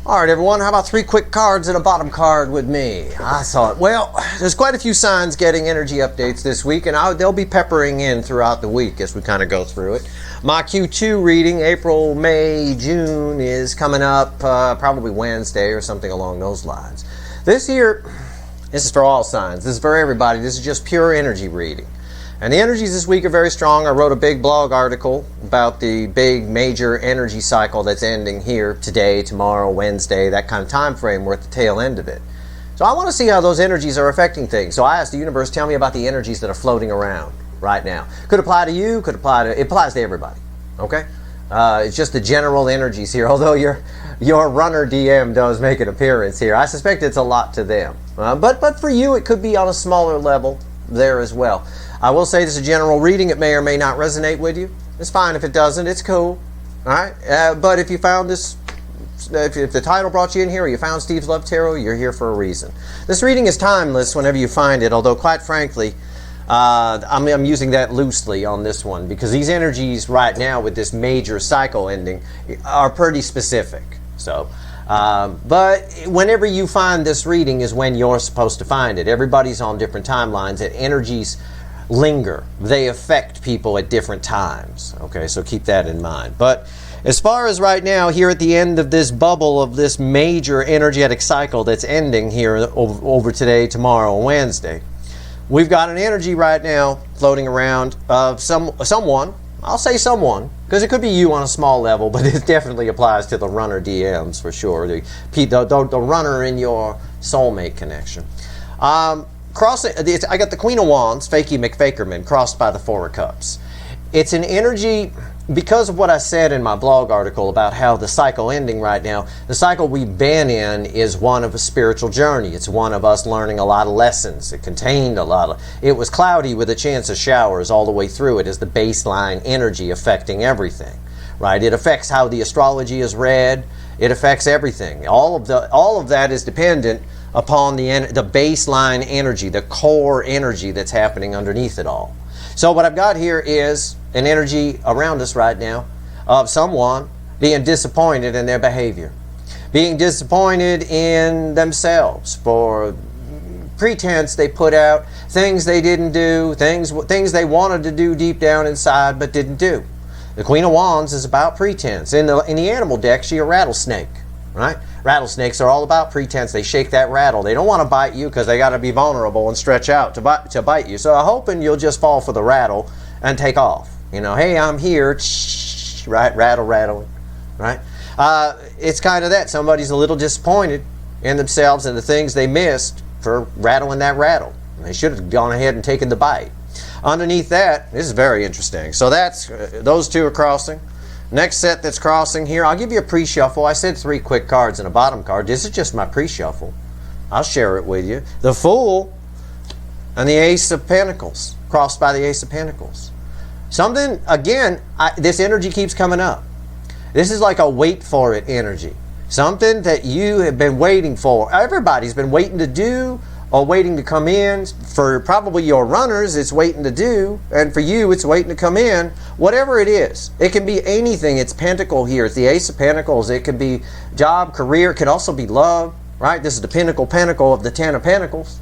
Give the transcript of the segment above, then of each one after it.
All right, everyone, how about 3 quick cards and a bottom card with me? I thought, well, there's quite a few signs getting energy updates this week, and they'll be peppering in throughout the week as we kind of go through it. My Q2 reading, April, May, June, is coming up probably Wednesday or something along those lines. This is for all signs. This is for everybody. This is just pure energy reading. And the energies this week are very strong. I wrote a big blog article about the big major energy cycle that's ending here today, tomorrow, Wednesday, that kind of time frame. We're at the tail end of it. So I want to see how those energies are affecting things. So I asked the universe, tell me about the energies that are floating around right now. Could apply to you, it applies to everybody. Okay? It's just the general energies here, although your runner DM does make an appearance here. I suspect it's a lot to them. But for you, it could be on a smaller level there as well. I will say this is a general reading. It may or may not resonate with you. It's fine if it doesn't. It's cool. All right? But if you found this, if the title brought you in here or you found Steve's Love Tarot, you're here for a reason. This reading is timeless whenever you find it, although quite frankly, I'm using that loosely on this one because these energies right now with this major cycle ending are pretty specific. So, but whenever you find this reading is when you're supposed to find it. Everybody's on different timelines and energies linger. They affect people at different times. Okay, so keep that in mind. But as far as right now, here at the end of this bubble of this major energetic cycle that's ending here over today, tomorrow, and Wednesday, we've got an energy right now floating around of someone. I'll say someone, because it could be you on a small level, but it definitely applies to the runner DMs for sure. The runner in your soulmate connection. I got the Queen of Wands, Fakey McFakerman, crossed by the Four of Cups. It's an energy, because of what I said in my blog article about how the cycle ending right now, the cycle we've been in is one of a spiritual journey. It's one of us learning a lot of lessons. It contained it was cloudy with a chance of showers all the way through it as the baseline energy affecting everything, right? It affects how the astrology is read. It affects everything. All of that is dependent upon the baseline energy, the core energy that's happening underneath it all. So what I've got here is an energy around us right now of someone being disappointed in their behavior, being disappointed in themselves for pretense they put out, things they didn't do, things they wanted to do deep down inside but didn't do. The Queen of Wands is about pretense. In the animal deck, she's a rattlesnake, right? Rattlesnakes are all about pretense. They shake that rattle. They don't want to bite you because they got to be vulnerable and stretch out to bite you. So I'm hoping you'll just fall for the rattle and take off. You know, hey, I'm here, right? Rattling, right? It's kind of that. Somebody's a little disappointed in themselves and the things they missed for rattling that rattle. They should have gone ahead and taken the bite. Underneath that, this is very interesting. So that's those two are crossing. Next set that's crossing here, I'll give you a pre-shuffle. I said 3 quick cards and a bottom card. This is just my pre-shuffle. I'll share it with you. The Fool and the Ace of Pentacles, crossed by the Ace of Pentacles. Something, again, this energy keeps coming up. This is like a wait for it energy. Something that you have been waiting for. Everybody's been waiting to do or waiting to come in. For probably your runners, it's waiting to do. And for you, it's waiting to come in. Whatever it is. It can be anything. It's Pentacle here. It's the Ace of Pentacles. It could be job, career. It could also be love. Right? This is the Pentacle of the Ten of Pentacles.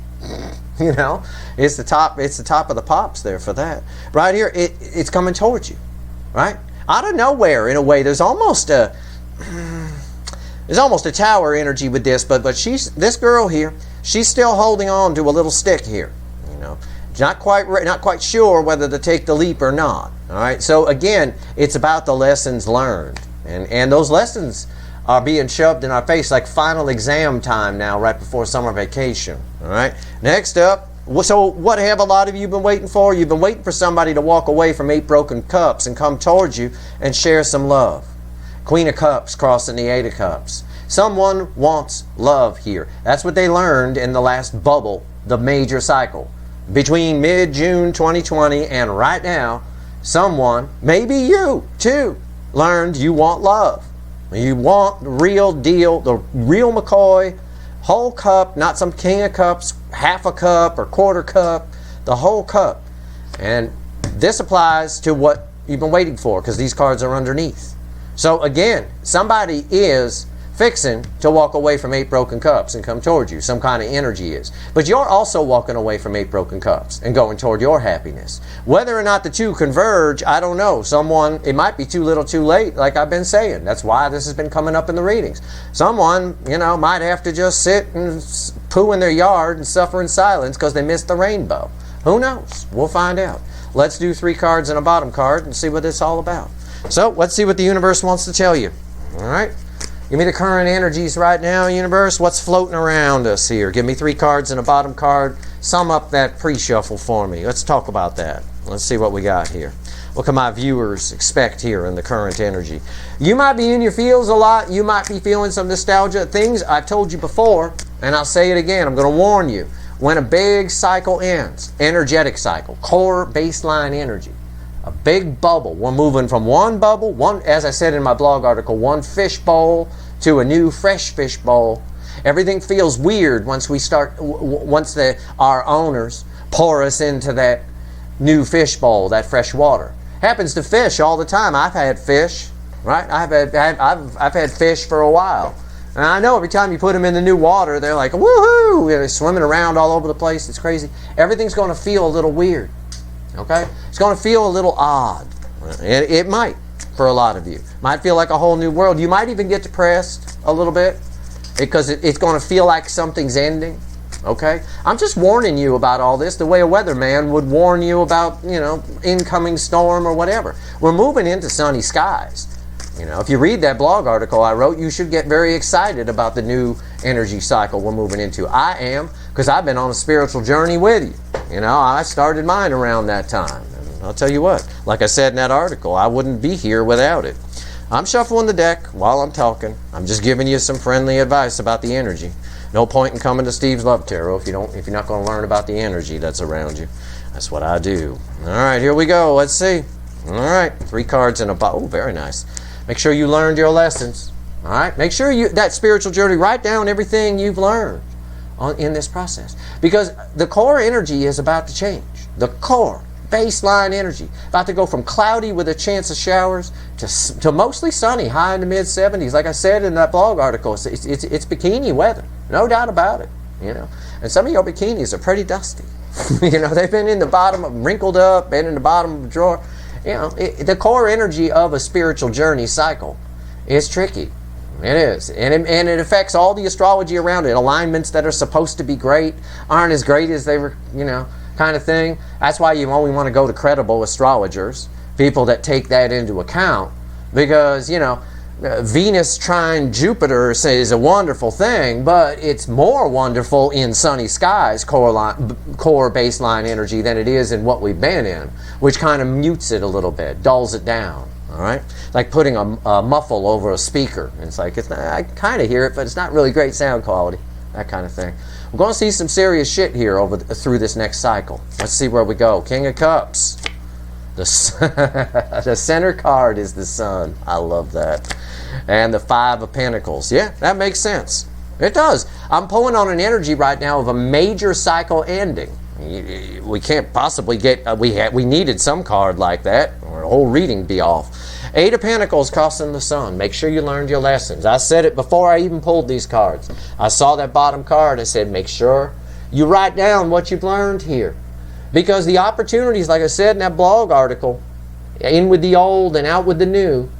You know? It's the top of the pops there for that. Right here, it's coming towards you. Right? Out of nowhere, in a way, there's almost a tower energy with this, but this girl here, she's still holding on to a little stick here, you know, not quite sure whether to take the leap or not. All right, so again, it's about the lessons learned, and those lessons are being shoved in our face like final exam time now, right before summer vacation. All right, next up. So what have a lot of you been waiting for? You've been waiting for somebody to walk away from 8 broken cups and come towards you and share some love. Queen of Cups crossing the 8 of Cups. Someone wants love here. That's what they learned in the last bubble, the major cycle. Between mid-June 2020 and right now, someone, maybe you too, learned you want love. You want the real deal, the real McCoy, whole cup, not some King of Cups, half a cup or quarter cup, the whole cup. And this applies to what you've been waiting for because these cards are underneath. So again, somebody is fixing to walk away from 8 broken cups and come towards you. Some kind of energy is. But you're also walking away from 8 broken cups and going toward your happiness. Whether or not the two converge, I don't know. It might be too little too late, like I've been saying. That's why this has been coming up in the readings. Someone, might have to just sit and poo in their yard and suffer in silence because they missed the rainbow. Who knows? We'll find out. Let's do 3 cards and a bottom card and see what it's all about. So, let's see what the universe wants to tell you. All right? Give me the current energies right now, universe. What's floating around us here? Give me 3 cards and a bottom card. Sum up that pre-shuffle for me. Let's talk about that. Let's see what we got here. What can my viewers expect here in the current energy? You might be in your feels a lot. You might be feeling some nostalgia. Things I've told you before, and I'll say it again. I'm going to warn you. When a big cycle ends, energetic cycle, core baseline energy, a big bubble. We're moving from one bubble, as I said in my blog article, one fish bowl to a new fresh fish bowl. Everything feels weird once our owners pour us into that new fish bowl, that fresh water. Happens to fish all the time. I've had fish, right? I've had fish for a while. And I know every time you put them in the new water, they're like, woohoo! They're swimming around all over the place. It's crazy. Everything's going to feel a little weird. Okay? It's going to feel a little odd. It might, for a lot of you. Might feel like a whole new world. You might even get depressed a little bit because it's going to feel like something's ending. Okay? I'm just warning you about all this the way a weatherman would warn you about, incoming storm or whatever. We're moving into sunny skies. If you read that blog article I wrote, you should get very excited about the new energy cycle we're moving into. I am, because I've been on a spiritual journey with you. I started mine around that time. And I'll tell you what, like I said in that article, I wouldn't be here without it. I'm shuffling the deck while I'm talking. I'm just giving you some friendly advice about the energy. No point in coming to Steve's Love Tarot if you're not going to learn about the energy that's around you. That's what I do. All right, here we go. Let's see. All right, 3 cards and a bottle. Oh, very nice. Make sure you learned your lessons. All right? Make sure that spiritual journey, write down everything you've learned in this process. Because the core energy is about to change. The core, baseline energy. About to go from cloudy with a chance of showers to mostly sunny, high in the mid-70s. Like I said in that blog article, it's bikini weather. No doubt about it. And some of your bikinis are pretty dusty. They've been in the bottom, wrinkled up, been in the bottom of the drawer. The core energy of a spiritual journey cycle is tricky. It is. And it affects all the astrology around it. Alignments that are supposed to be great aren't as great as they were, kind of thing. That's why you only want to go to credible astrologers, people that take that into account. Because, Venus trine Jupiter is a wonderful thing, but it's more wonderful in sunny skies, core baseline energy, than it is in what we've been in, which kind of mutes it a little bit, dulls it down. All right, like putting a muffle over a speaker. It's like I kind of hear it, but it's not really great sound quality. That kind of thing. We're going to see some serious shit here through this next cycle. Let's see where we go. King of Cups. The center card is the Sun. I love that. And the 5 of Pentacles. Yeah, that makes sense. It does. I'm pulling on an energy right now of a major cycle ending. We can't possibly get... we needed some card like that, or the whole reading be off. 8 of Pentacles costing the Sun. Make sure you learned your lessons. I said it before I even pulled these cards. I saw that bottom card. I said, make sure you write down what you've learned here. Because the opportunities, like I said in that blog article, in with the old and out with the new,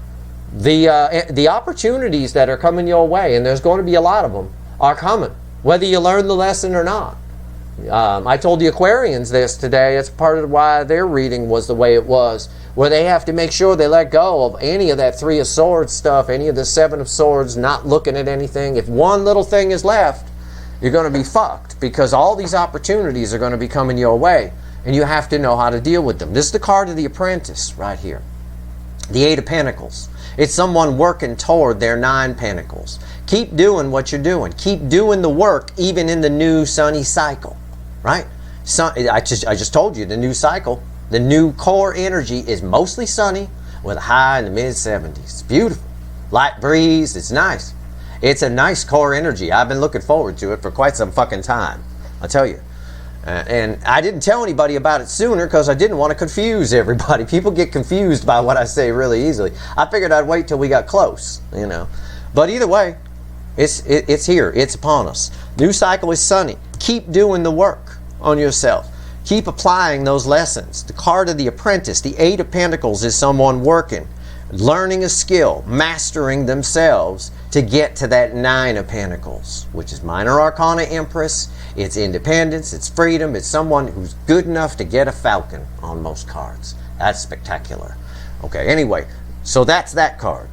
the opportunities that are coming your way, and there's going to be a lot of them, are coming, whether you learn the lesson or not. I told the Aquarians this today. It's part of why their reading was the way it was, where they have to make sure they let go of any of that 3 of Swords stuff, any of the 7 of Swords, not looking at anything. If one little thing is left, you're going to be fucked, because all these opportunities are going to be coming your way, and you have to know how to deal with them. This is the card of the Apprentice right here. The 8 of Pentacles. It's someone working toward their 9 Pentacles. Keep doing what you're doing. Keep doing the work even in the new sunny cycle. Right? I just told you, the new cycle, the new core energy is mostly sunny with a high in the mid-70s. It's beautiful. Light breeze. It's nice. It's a nice core energy. I've been looking forward to it for quite some fucking time. I'll tell you. And I didn't tell anybody about it sooner because I didn't want to confuse everybody. People get confused by what I say really easily. I figured I'd wait till we got close, But either way, It's here. It's upon us. New cycle is sunny. Keep doing the work on yourself. Keep applying those lessons. The card of the apprentice, the Eight of Pentacles, is someone working, learning a skill, mastering themselves to get to that Nine of Pentacles, which is Minor Arcana Empress. It's independence, it's freedom, it's someone who's good enough to get a falcon on most cards. That's spectacular. Okay, anyway, so that's that card.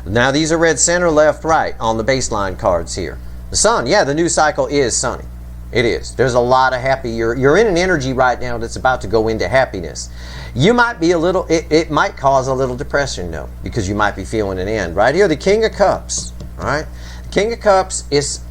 Now these are read center, left, right on the baseline cards here. The sun, yeah, the new cycle is sunny. It is. There's a lot of happy. You're in an energy right now that's about to go into happiness. You might be a little, it might cause a little depression though, because you might be feeling an end. Right here, the King of Cups. All right? The King of Cups is,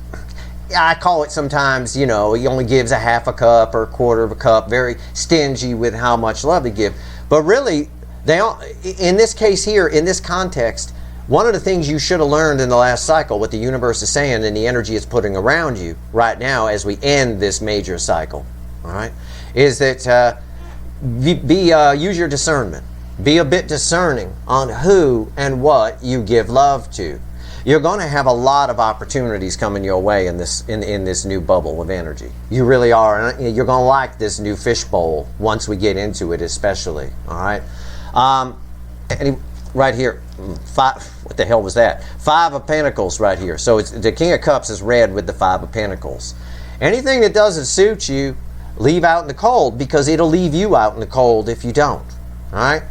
I call it sometimes, you know, he only gives a half a cup or a quarter of a cup, very stingy with how much love he gives. But really, in this case here, in this context, one of the things you should have learned in the last cycle, what the universe is saying and the energy it's putting around you right now as we end this major cycle, all right, is that use your discernment. Be a bit discerning on who and what you give love to. You're going to have a lot of opportunities coming your way in this new bubble of energy. You really are. And you're going to like this new fishbowl once we get into it, especially. All right. Right here, what the hell was that? Five of Pentacles right here. So it's the King of Cups is red with the Five of Pentacles. Anything that doesn't suit you, leave out in the cold, because it'll leave you out in the cold if you don't. All right?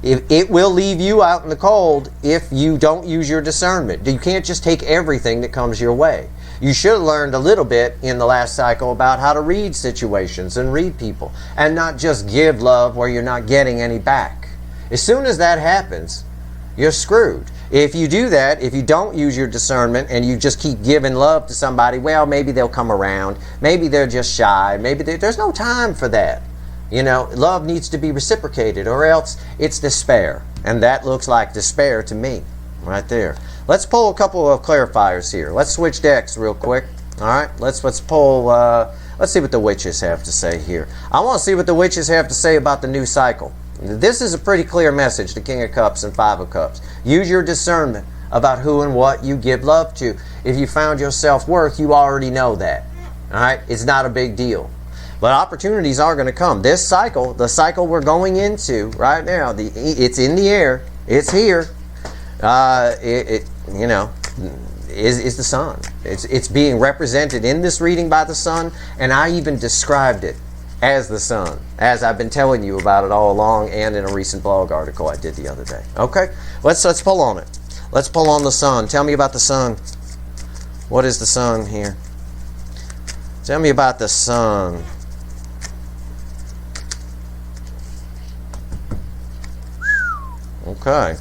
It will leave you out in the cold if you don't use your discernment. You can't just take everything that comes your way. You should have learned a little bit in the last cycle about how to read situations and read people, and not just give love where you're not getting any back. As soon as that happens, you're screwed. If you do that, if you don't use your discernment and you just keep giving love to somebody, well, maybe they'll come around. Maybe they're just shy. Maybe there's no time for that. You know, love needs to be reciprocated, or else it's despair. And that looks like despair to me, right there. Let's pull a couple of clarifiers here. Let's switch decks real quick. All right, let's pull, let's see what the witches have to say here. I want to see what the witches have to say about the new cycle. This is a pretty clear message, the King of Cups and Five of Cups. Use your discernment about who and what you give love to. If you found your self-worth, you already know that. All right? It's not a big deal. But opportunities are going to come. This cycle, the cycle we're going into right now, it's in the air. It's here. You know, is the sun. It's being represented in this reading by the sun, and I even described it as the sun, as I've been telling you about it all along, and in a recent blog article I did the other day. Okay, let's pull on it. Let's pull on the sun. Tell me about the sun. What is the sun here? Tell me about the sun. Okay.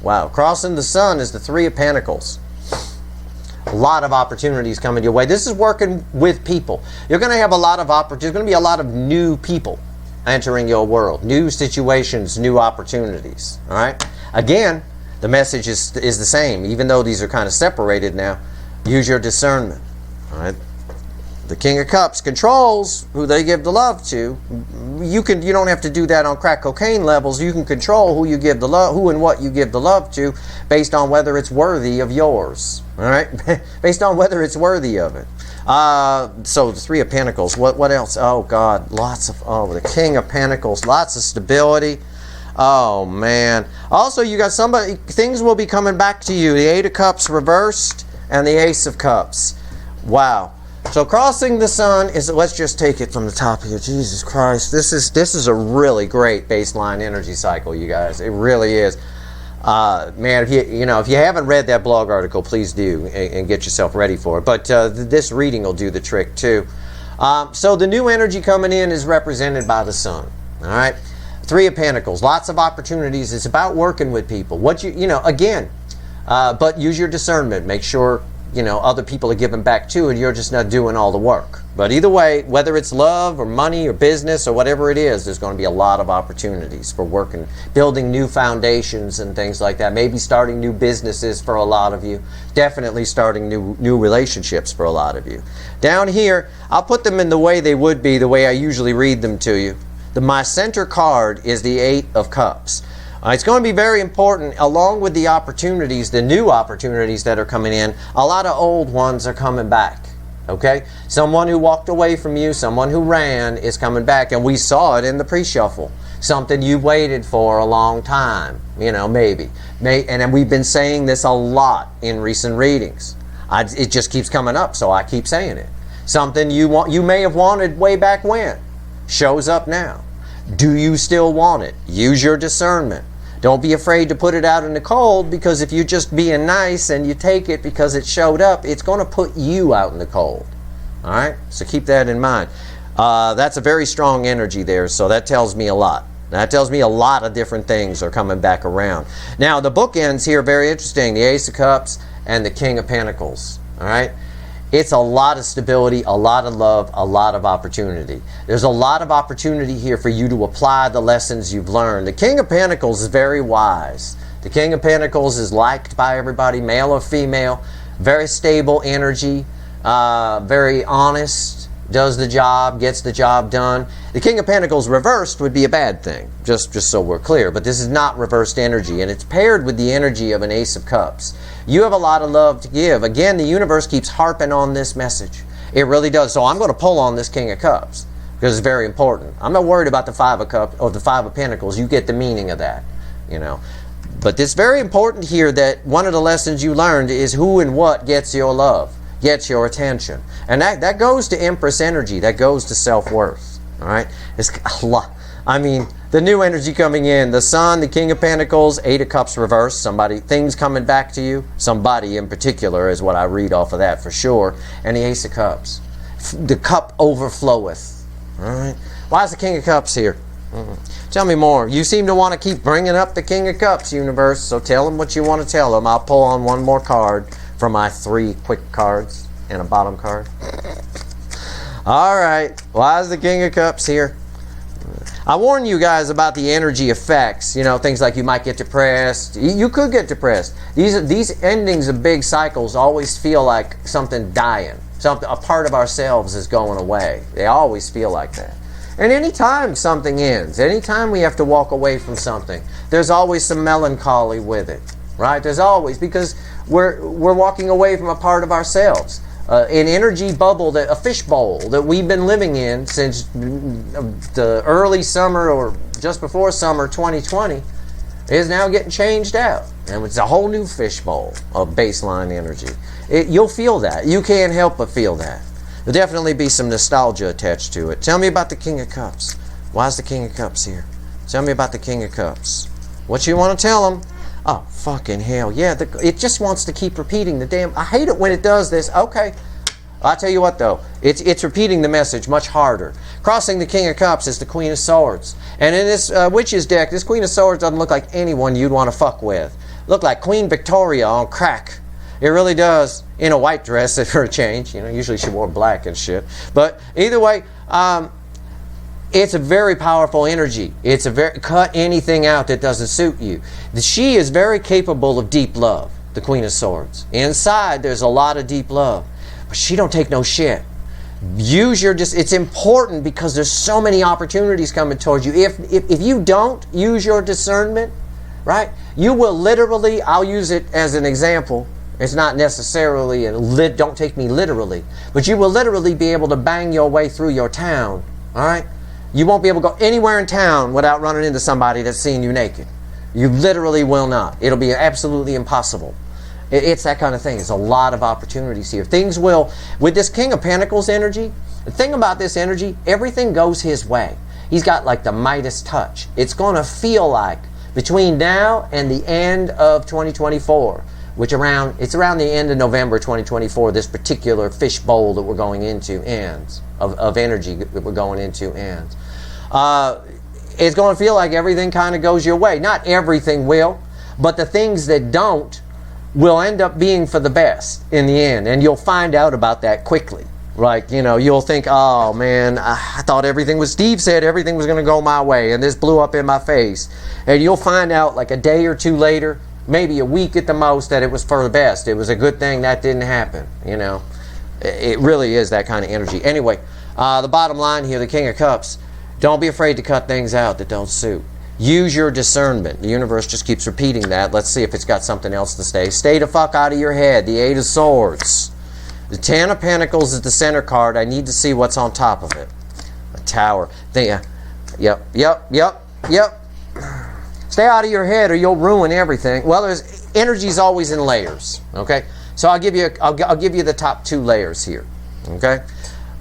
Wow. Crossing the sun is the Three of Pentacles. A lot of opportunities coming your way. This is working with people. You're going to have a lot of opportunities. There's going to be a lot of new people entering your world. New situations, new opportunities. All right? Again, the message is the same. Even though these are kind of separated now, use your discernment. All right? The King of Cups controls who they give the love to. You don't have to do that on crack cocaine levels. You can control who you give the love, who and what you give the love to, based on whether it's worthy of yours. All right, based on whether it's worthy of it. So the Three of Pentacles. What else? Oh God, the King of Pentacles. Lots of stability. Oh man. Also, you got somebody. Things will be coming back to you. The Eight of Cups reversed and the Ace of Cups. Wow. So crossing the sun is, let's just take it from the top here. Jesus Christ, this is a really great baseline energy cycle, you guys. It really is. Man, if you haven't read that blog article, please do and get yourself ready for it. But this reading will do the trick too. So the new energy coming in is represented by the sun. All right, Three of Pentacles, lots of opportunities. It's about working with people. But use your discernment. Make sure other people are giving back too, and you're just not doing all the work. But either way, whether it's love or money or business or whatever it is, there's going to be a lot of opportunities for working, building new foundations and things like that. Maybe starting new businesses for a lot of you. Definitely starting new relationships for a lot of you. Down here, I'll put them in the way they would be, the way I usually read them to you. My center card is the Eight of Cups. It's going to be very important, along with the opportunities, the new opportunities that are coming in. A lot of old ones are coming back. Okay? Someone who walked away from you, someone who ran is coming back. And we saw it in the pre-shuffle. Something you waited for a long time. You know, maybe. And then we've been saying this a lot in recent readings. It just keeps coming up, so I keep saying it. Something you may have wanted way back when shows up now. Do you still want it? Use your discernment. Don't be afraid to put it out in the cold, because if you're just being nice and you take it because it showed up, it's going to put you out in the cold. All right? So keep that in mind. That's a very strong energy there, so that tells me a lot. That tells me a lot of different things are coming back around. Now, the bookends here are very interesting. The Ace of Cups and the King of Pentacles. All right? It's a lot of stability, a lot of love, a lot of opportunity. There's a lot of opportunity here for you to apply the lessons you've learned. The King of Pentacles is very wise. The King of Pentacles is liked by everybody, male or female. Very stable energy, very honest, does the job, gets the job done. The King of Pentacles reversed would be a bad thing, just so we're clear. But this is not reversed energy, and it's paired with the energy of an Ace of Cups. You have a lot of love to give. Again, the universe keeps harping on this message. It really does. So I'm going to pull on this King of Cups because it's very important. I'm not worried about the Five of Cups or the Five of Pentacles. You get the meaning of that, you know. But it's very important here that one of the lessons you learned is who and what gets your love, gets your attention. And that goes to Empress energy. That goes to self-worth. All right? It's a lot. I mean, the new energy coming in, the Sun, the King of Pentacles, Eight of Cups reversed, things coming back to you, somebody in particular is what I read off of that for sure, and the Ace of Cups. The cup overfloweth. All right? Why is the King of Cups here? Tell me more. You seem to want to keep bringing up the King of Cups, universe, so tell them what you want to tell them. I'll pull on one more card from my 3 quick cards and a bottom card. All right. Why is the King of Cups here? I warn you guys about the energy effects. You know, things like you might get depressed. You could get depressed. These endings of big cycles always feel like something dying. A part of ourselves is going away. They always feel like that. And anytime something ends, anytime we have to walk away from something, there's always some melancholy with it. Right? There's always, because we're walking away from a part of ourselves. An energy bubble, a fishbowl that we've been living in since the early summer or just before summer 2020 is now getting changed out. And it's a whole new fishbowl of baseline energy. You'll feel that. You can't help but feel that. There'll definitely be some nostalgia attached to it. Tell me about the King of Cups. Why is the King of Cups here? Tell me about the King of Cups. What you want to tell them? Oh, fucking hell. Yeah, it just wants to keep repeating the damn... I hate it when it does this. Okay. I'll tell you what, though. It's repeating the message much harder. Crossing the King of Cups is the Queen of Swords. And in this Witch's deck, this Queen of Swords doesn't look like anyone you'd want to fuck with. Look like Queen Victoria on crack. It really does. In a white dress, for a change. You know, usually she wore black and shit. But either way... it's a very powerful energy. Cut anything out that doesn't suit you. She is very capable of deep love, the Queen of Swords. Inside, there's a lot of deep love. But she don't take no shit. It's important because there's so many opportunities coming towards you. If you don't use your discernment, right, you will literally, I'll use it as an example. It's not necessarily, don't take me literally, but you will literally be able to bang your way through your town, all right? You won't be able to go anywhere in town without running into somebody that's seen you naked. You literally will not. It'll be absolutely impossible. It's that kind of thing. There's a lot of opportunities here. Things will, with this King of Pentacles energy, the thing about this energy, everything goes his way. He's got like the Midas touch. It's going to feel like between now and the end of 2024, it's around the end of November 2024, this particular fishbowl that we're going into ends, of energy that we're going into ends. It's going to feel like everything kind of goes your way. Not everything will, but the things that don't will end up being for the best in the end. And you'll find out about that quickly. Like, you know, you'll think, oh man, I thought Steve said everything was going to go my way, and this blew up in my face. And you'll find out like a day or two later, maybe a week at the most, that it was for the best. It was a good thing that didn't happen, you know. It really is that kind of energy. Anyway, the bottom line here, the King of Cups, don't be afraid to cut things out that don't suit. Use your discernment. The universe just keeps repeating that. Let's see if it's got something else to say. Stay the fuck out of your head. The Eight of Swords. The Ten of Pentacles is the center card. I need to see what's on top of it. A Tower. Yep. Stay out of your head or you'll ruin everything. Well, there's energy's always in layers. Okay? So I'll give you the top 2 layers here. Okay?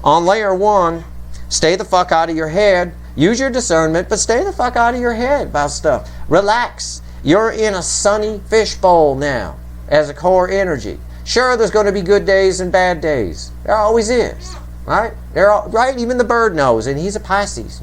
On layer 1, stay the fuck out of your head. Use your discernment, but stay the fuck out of your head about stuff. Relax. You're in a sunny fishbowl now as a core energy. Sure, there's going to be good days and bad days. There always is. Right? Right? Even the bird knows, and he's a Pisces.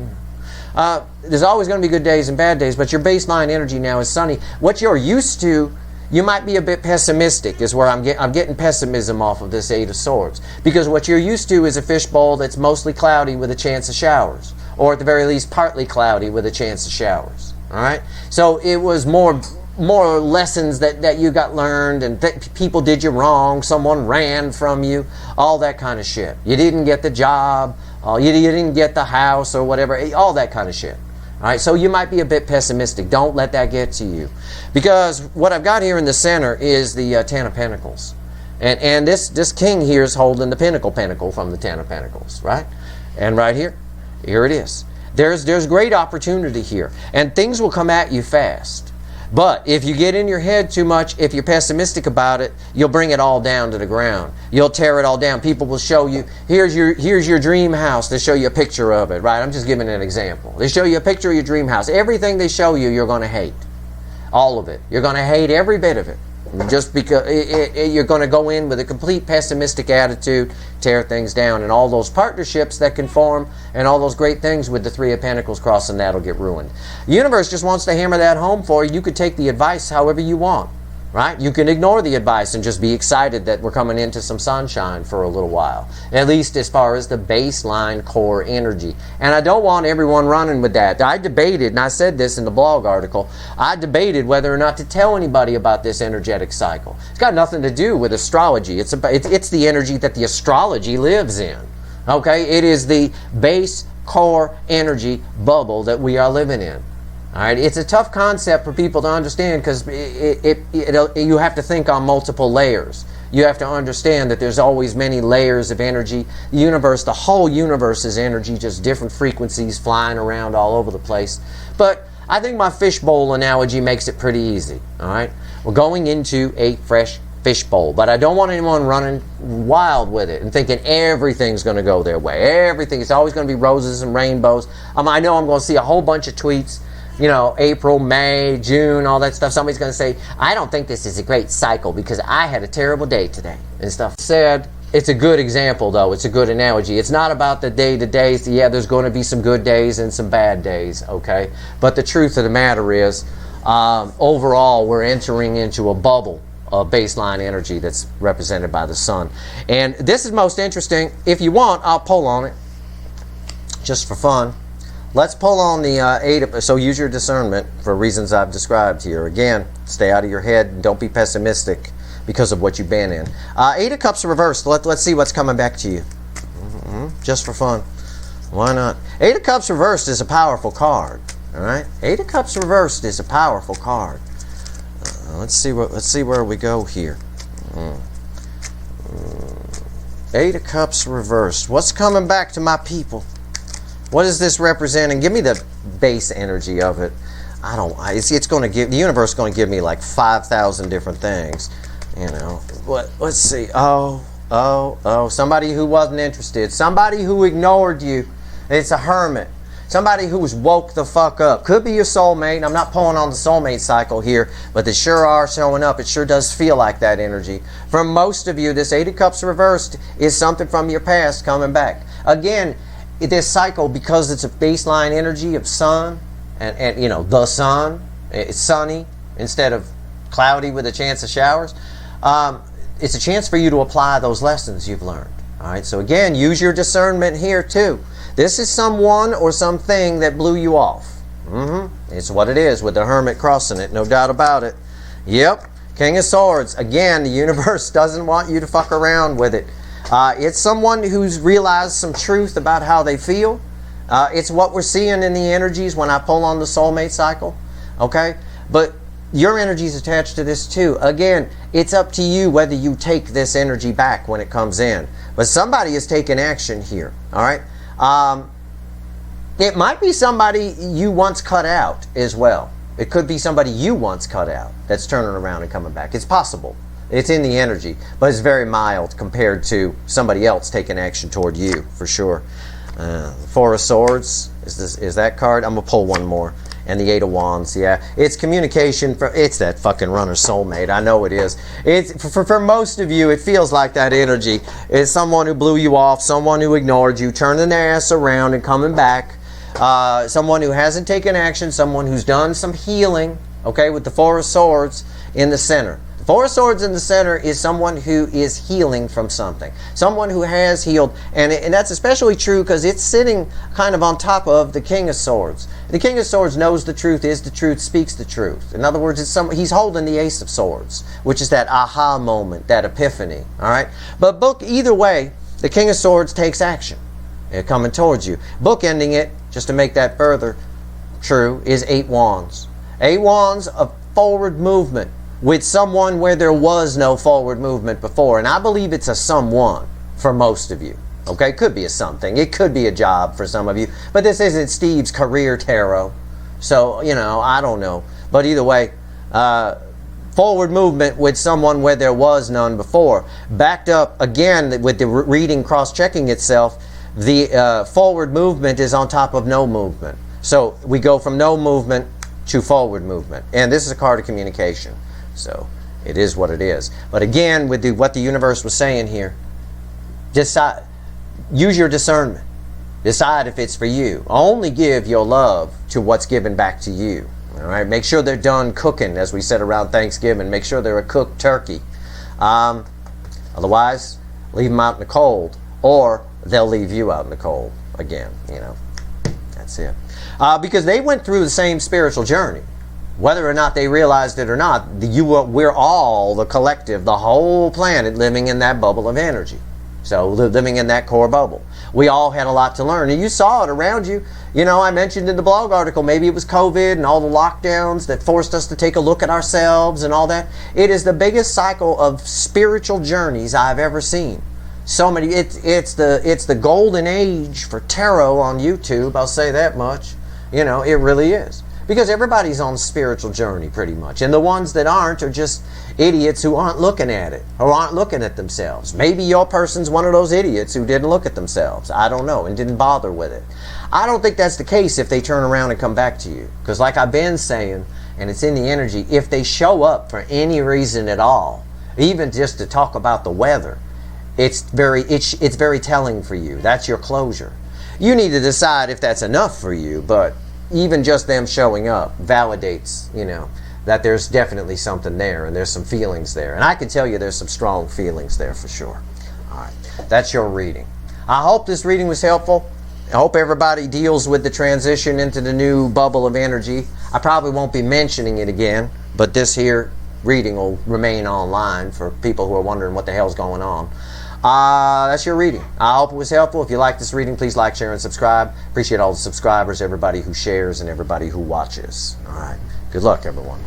There's always going to be good days and bad days, but your baseline energy now is sunny. What you're used to, you might be a bit pessimistic, is where I'm getting pessimism off of this Eight of Swords. Because what you're used to is a fishbowl that's mostly cloudy with a chance of showers. Or at the very least, partly cloudy with a chance of showers. All right? So it was more lessons that you got learned, and people did you wrong, someone ran from you, all that kind of shit. You didn't get the job, you didn't get the house or whatever, all that kind of shit. All right, so you might be a bit pessimistic. Don't let that get to you. Because what I've got here in the center is the Ten of Pentacles. And this king here is holding the pentacle from the Ten of Pentacles, right? And right here it is. There's great opportunity here. And things will come at you fast. But if you get in your head too much, if you're pessimistic about it, you'll bring it all down to the ground. You'll tear it all down. People will show you, here's your dream house. They show you a picture of it, right? I'm just giving an example. They show you a picture of your dream house. Everything they show you, you're going to hate. All of it. You're going to hate every bit of it. Just because you're going to go in with a complete pessimistic attitude, tear things down, and all those partnerships that can form and all those great things with the Three of Pentacles crossing, that'll get ruined. The universe just wants to hammer that home for you. You could take the advice however you want, right? You can ignore the advice and just be excited that we're coming into some sunshine for a little while, at least as far as the baseline core energy. And I don't want everyone running with that. I debated, and I said this in the blog article, I debated whether or not to tell anybody about this energetic cycle. It's got nothing to do with astrology. It's the energy that the astrology lives in. Okay? It is the base core energy bubble that we are living in. All right, it's a tough concept for people to understand because you have to think on multiple layers. You have to understand that there's always many layers of energy. The universe, the whole universe is energy, just different frequencies flying around all over the place. But I think my fishbowl analogy makes it pretty easy. All right, we're going into a fresh fishbowl, but I don't want anyone running wild with it and thinking everything's going to go their way. Everything, it's always going to be roses and rainbows. I know I'm going to see a whole bunch of tweets. You know, April, May, June, all that stuff. Somebody's going to say, I don't think this is a great cycle because I had a terrible day today and stuff. Said, it's a good example, though. It's a good analogy. It's not about the day-to-days. Yeah, there's going to be some good days and some bad days, okay? But the truth of the matter is, overall, we're entering into a bubble of baseline energy that's represented by the sun. And this is most interesting. If you want, I'll pull on it just for fun. Let's pull on the so use your discernment for reasons I've described here. Again, stay out of your head and don't be pessimistic because of what you've been in. Eight of Cups reversed. Let's see what's coming back to you. Just for fun. Why not? Eight of Cups reversed is a powerful card. All right? Eight of Cups reversed is a powerful card. Let's see where we go here. Eight of Cups reversed. What's coming back to my people? What is this representing? Give me the base energy of it. It's going to give, the universe is going to give me like 5,000 different things. You know, let's see. Somebody who wasn't interested. Somebody who ignored you. It's a hermit. Somebody who's woke the fuck up. Could be your soulmate. I'm not pulling on the soulmate cycle here, but they sure are showing up. It sure does feel like that energy. For most of you, this Eight of Cups reversed is something from your past coming back. Again, this cycle, because it's a baseline energy of sun, and you know, the sun, it's sunny instead of cloudy with a chance of showers, it's a chance for you to apply those lessons you've learned. All right, so again, use your discernment here too. This is someone or something that blew you off. It's what it is with the Hermit crossing it, no doubt about it. Yep, King of Swords. Again, the universe doesn't want you to fuck around with it. It's someone who's realized some truth about how they feel. It's what we're seeing in the energies when I pull on the soulmate cycle. Okay? But your energy is attached to this too. Again, it's up to you whether you take this energy back when it comes in. But somebody is taking action here. All right? It might be somebody you once cut out as well. It could be somebody you once cut out that's turning around and coming back. It's possible. It's in the energy, but it's very mild compared to somebody else taking action toward you, for sure. The Four of Swords is that card. I'm going to pull one more. And the Eight of Wands, yeah. It's communication. It's that fucking runner soulmate. I know it is. It's for most of you, it feels like that energy. It's someone who blew you off, someone who ignored you, turning their ass around and coming back. Someone who hasn't taken action, someone who's done some healing, okay, with the Four of Swords in the center. The Four of Swords in the center is someone who is healing from something. Someone who has healed, and that's especially true because it's sitting kind of on top of the King of Swords. The King of Swords knows the truth, is the truth, speaks the truth. In other words, he's holding the Ace of Swords, which is that aha moment, that epiphany, all right? But either way, the King of Swords takes action. Coming towards you. Bookending it, just to make that further true, is Eight Wands. Eight Wands of forward movement with someone where there was no forward movement before. And I believe it's a someone for most of you. Okay, it could be a something. It could be a job for some of you. But this isn't Steve's career tarot. So, I don't know. But either way, forward movement with someone where there was none before. Backed up again with the reading cross-checking itself. The forward movement is on top of no movement. So we go from no movement to forward movement. And this is a card of communication. So it is what it is. But again, with what the universe was saying here, decide, use your discernment. Decide if it's for you. Only give your love to what's given back to you. All right? Make sure they're done cooking, as we said around Thanksgiving. Make sure they're a cooked turkey. Otherwise, leave them out in the cold. Or they'll leave you out in the cold again, That's it. Because they went through the same spiritual journey. Whether or not they realized it or not, we're all the collective, the whole planet living in that bubble of energy. So living in that core bubble. We all had a lot to learn. And you saw it around you. I mentioned in the blog article, maybe it was COVID and all the lockdowns that forced us to take a look at ourselves and all that. It is the biggest cycle of spiritual journeys I've ever seen. So many, it's the golden age for tarot on YouTube, I'll say that much. It really is. Because everybody's on a spiritual journey pretty much. And the ones that aren't are just idiots who aren't looking at it or aren't looking at themselves. Maybe your person's one of those idiots who didn't look at themselves. I don't know, and didn't bother with it. I don't think that's the case if they turn around and come back to you. Because like I've been saying, and it's in the energy, if they show up for any reason at all, even just to talk about the weather, it's very telling for you. That's your closure. You need to decide if that's enough for you, but even just them showing up validates, that there's definitely something there and there's some feelings there. And I can tell you there's some strong feelings there for sure. All right, that's your reading. I hope this reading was helpful. I hope everybody deals with the transition into the new bubble of energy. I probably won't be mentioning it again, but this here reading will remain online for people who are wondering what the hell's going on. That's your reading. I hope it was helpful. If you like this reading, please like, share, and subscribe. Appreciate all the subscribers, everybody who shares, and everybody who watches. All right. Good luck, everyone.